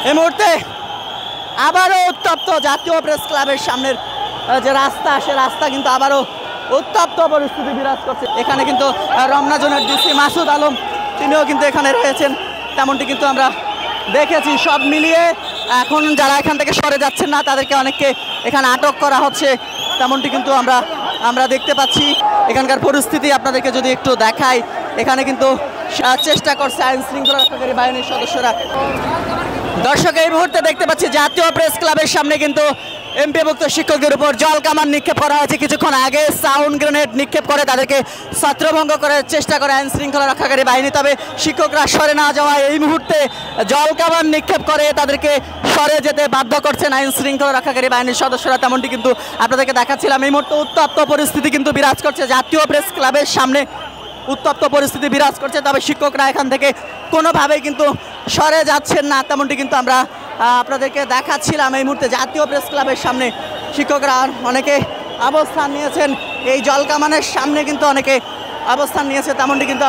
এই মুহূর্তে আবারও উত্তপ্ত জাতীয় প্রেস ক্লাবের সামনের যে রাস্তা, সে রাস্তা কিন্তু আবারও উত্তপ্ত পরিস্থিতি বিরাজ করছে। এখানে কিন্তু রমনা জোনের ডিসি মাসুদ আলম তিনিও কিন্তু এখানে রয়েছেন, তেমনটি কিন্তু আমরা দেখেছি। সব মিলিয়ে এখন যারা এখান থেকে সরে যাচ্ছেন না তাদেরকে অনেককে এখানে আটক করা হচ্ছে, তেমনটি কিন্তু আমরা দেখতে পাচ্ছি। এখানকার পরিস্থিতি আপনাদেরকে যদি একটু দেখাই, এখানে কিন্তু চেষ্টা করছে আইন শৃঙ্খলা রক্ষাকারী বাহিনীর সদস্যরা। দর্শক, এই মুহূর্তে দেখতে পাচ্ছি জাতীয় প্রেস ক্লাবের সামনে কিন্তু এমপিভুক্ত শিক্ষকদের উপর জল কামান নিক্ষেপ করা হয়েছে। কিছুক্ষণ আগে সাউন্ড গ্রেনেড নিক্ষেপ করে তাদেরকে ছত্রভঙ্গ করার চেষ্টা করে আইন শৃঙ্খলা রক্ষাকারী বাহিনী। তবে শিক্ষকরা সরে না যাওয়ায় এই মুহূর্তে জল কামান নিক্ষেপ করে তাদেরকে সরে যেতে বাধ্য করছেন আইন শৃঙ্খলা রক্ষাকারী বাহিনীর সদস্যরা, তেমনটি কিন্তু আপনাদেরকে দেখাচ্ছিলাম। এই মুহূর্তে উত্তপ্ত পরিস্থিতি কিন্তু বিরাজ করছে জাতীয় প্রেস ক্লাবের সামনে, উত্তপ্ত পরিস্থিতি বিরাজ করছে। তবে শিক্ষকরা এখান থেকে কোনোভাবেই কিন্তু সরে যাচ্ছেন না, তেমনটি কিন্তু আমরা আপনাদেরকে দেখাচ্ছিলাম। এই মুহূর্তে জাতীয় প্রেস ক্লাবের সামনে শিক্ষকরা অনেকে অবস্থান নিয়েছেন, এই জলকামানের সামনে কিন্তু অনেকে অবস্থান নিয়েছে, তেমনটি কিন্তু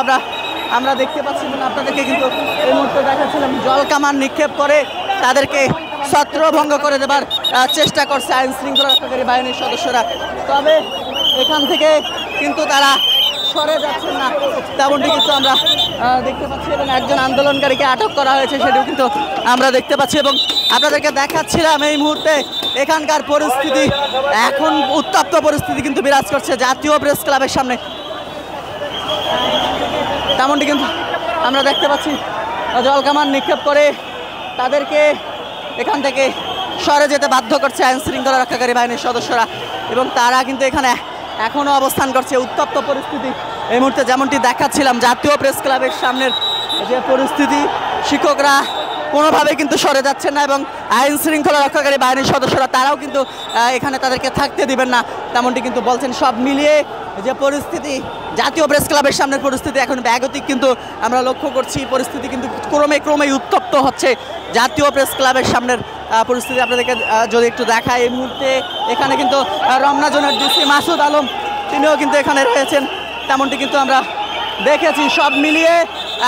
আমরা দেখতে পাচ্ছি। আপনাদেরকে কিন্তু এই মুহূর্তে দেখাচ্ছিলাম জলকামান নিক্ষেপ করে তাদেরকে ছত্রভঙ্গ করে দেবার চেষ্টা করছে আইন শৃঙ্খলা রক্ষাকারী বাহিনীর সদস্যরা। তবে এখান থেকে কিন্তু তারা সরে যাচ্ছেন না, তেমনটি কিন্তু আমরা দেখতে পাচ্ছি। এবং একজন আন্দোলনকারীকে আটক করা হয়েছে, সেটিও কিন্তু আমরা দেখতে পাচ্ছি এবং আপনাদেরকে দেখাচ্ছিলাম। এই মুহূর্তে এখানকার পরিস্থিতি এখন উত্তপ্ত পরিস্থিতি কিন্তু বিরাজ করছে জাতীয় প্রেস ক্লাবের সামনে, তেমনটি কিন্তু আমরা দেখতে পাচ্ছি। জলকামান নিক্ষেপ করে তাদেরকে এখান থেকে সরে যেতে বাধ্য করছে আইন শৃঙ্খলা রক্ষাকারী বাহিনীর সদস্যরা এবং তারা কিন্তু এখানে এখনও অবস্থান করছে। উত্তপ্ত পরিস্থিতি এই মুহূর্তে যেমনটি দেখাচ্ছিলাম জাতীয় প্রেস ক্লাবের সামনের যে পরিস্থিতি, শিক্ষকরা কোনোভাবেই কিন্তু সরে যাচ্ছেন না এবং আইন শৃঙ্খলা রক্ষাকারী বাহিনীর সদস্যরা তারাও কিন্তু এখানে তাদেরকে থাকতে দিবেন না, তেমনটি কিন্তু বলছেন। সব মিলিয়ে যে পরিস্থিতি জাতীয় প্রেস ক্লাবের সামনের পরিস্থিতি এখন ব্যাগতিক কিন্তু আমরা লক্ষ্য করছি। পরিস্থিতি কিন্তু ক্রমে উত্তপ্ত হচ্ছে জাতীয় প্রেস ক্লাবের সামনের পরিস্থিতি আপনাদেরকে যদি একটু দেখায়। এই মুহূর্তে এখানে কিন্তু রমনা জোনের ডিসি মাসুদ আলম তিনিও কিন্তু এখানে রয়েছেন, তেমনটি কিন্তু আমরা দেখেছি। সব মিলিয়ে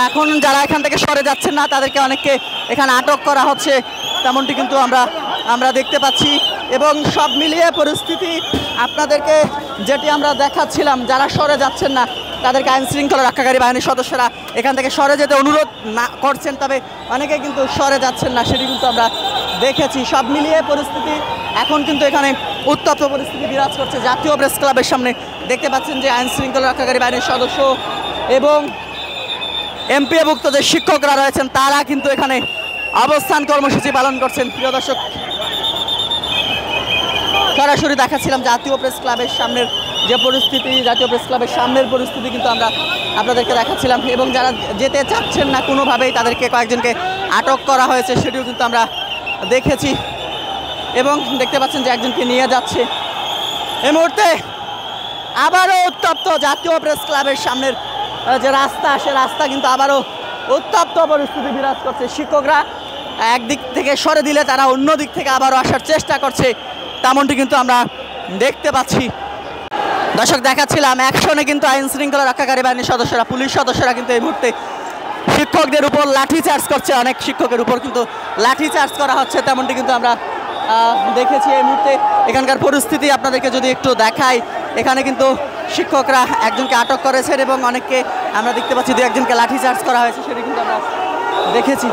এখন যারা এখান থেকে সরে যাচ্ছেন না তাদেরকে অনেককে এখানে আটক করা হচ্ছে, তেমনটি কিন্তু আমরা দেখতে পাচ্ছি। এবং সব মিলিয়ে পরিস্থিতি আপনাদেরকে যেটি আমরা দেখাচ্ছিলাম, যারা সরে যাচ্ছেন না তাদেরকে আইন শৃঙ্খলা রক্ষাকারী বাহিনীর সদস্যরা এখান থেকে সরে যেতে অনুরোধ না করছেন, তবে অনেকে কিন্তু সরে যাচ্ছেন না, সেটি কিন্তু আমরা দেখেছি। সব মিলিয়ে পরিস্থিতি এখন কিন্তু এখানে উত্তপ্ত পরিস্থিতি বিরাজ করছে জাতীয় প্রেস ক্লাবের সামনে। দেখতে পাচ্ছেন যে আইন শৃঙ্খলা রক্ষাকারী বাহিনীর সদস্য এবং এমপিভুক্ত যে শিক্ষকরা রয়েছেন তারা কিন্তু এখানে অবস্থান কর্মসূচি পালন করছেন। প্রিয় দর্শক, সরাসরি দেখাচ্ছিলাম জাতীয় প্রেস ক্লাবের সামনের যে পরিস্থিতি, জাতীয় প্রেস ক্লাবের সামনের পরিস্থিতি কিন্তু আমরা আপনাদেরকে দেখাচ্ছিলাম এবং যারা যেতে চাচ্ছেন না কোনোভাবেই তাদেরকে কয়েকজনকে আটক করা হয়েছে, সেটিও কিন্তু আমরা দেখেছি এবং দেখতে পাচ্ছেন যে একজনকে নিয়ে যাচ্ছে। এই মুহূর্তে আবারও উত্তপ্ত জাতীয় প্রেস ক্লাবের সামনের যে রাস্তা, সে রাস্তা কিন্তু আবারও উত্তপ্ত পরিস্থিতি বিরাজ করছে। শিক্ষকরা একদিক থেকে সরে দিলে তারা অন্য দিক থেকে আবারও আসার চেষ্টা করছে, তেমনটি কিন্তু আমরা দেখতে পাচ্ছি। দর্শক, দেখাচ্ছিলাম অ্যাকশনে কিন্তু আইন শৃঙ্খলা রক্ষাকারী বাহিনীর সদস্যরা, পুলিশ সদস্যরা কিন্তু এই মুহূর্তে শিক্ষকদের উপর লাঠি চার্জ করছে, অনেক শিক্ষকের উপর কিন্তু লাঠি চার্জ করা হচ্ছে, তেমনটি কিন্তু আমরা দেখেছি। এই মুহূর্তে এখানকার পরিস্থিতি আপনাদেরকে যদি একটু দেখাই, এখানে কিন্তু শিক্ষকরা একজনকে আটক করেছেন এবং অনেককে আমরা দেখতে পাচ্ছি দু একজনকে লাঠি চার্জ করা হয়েছে, সেটি কিন্তু আমরা দেখেছি।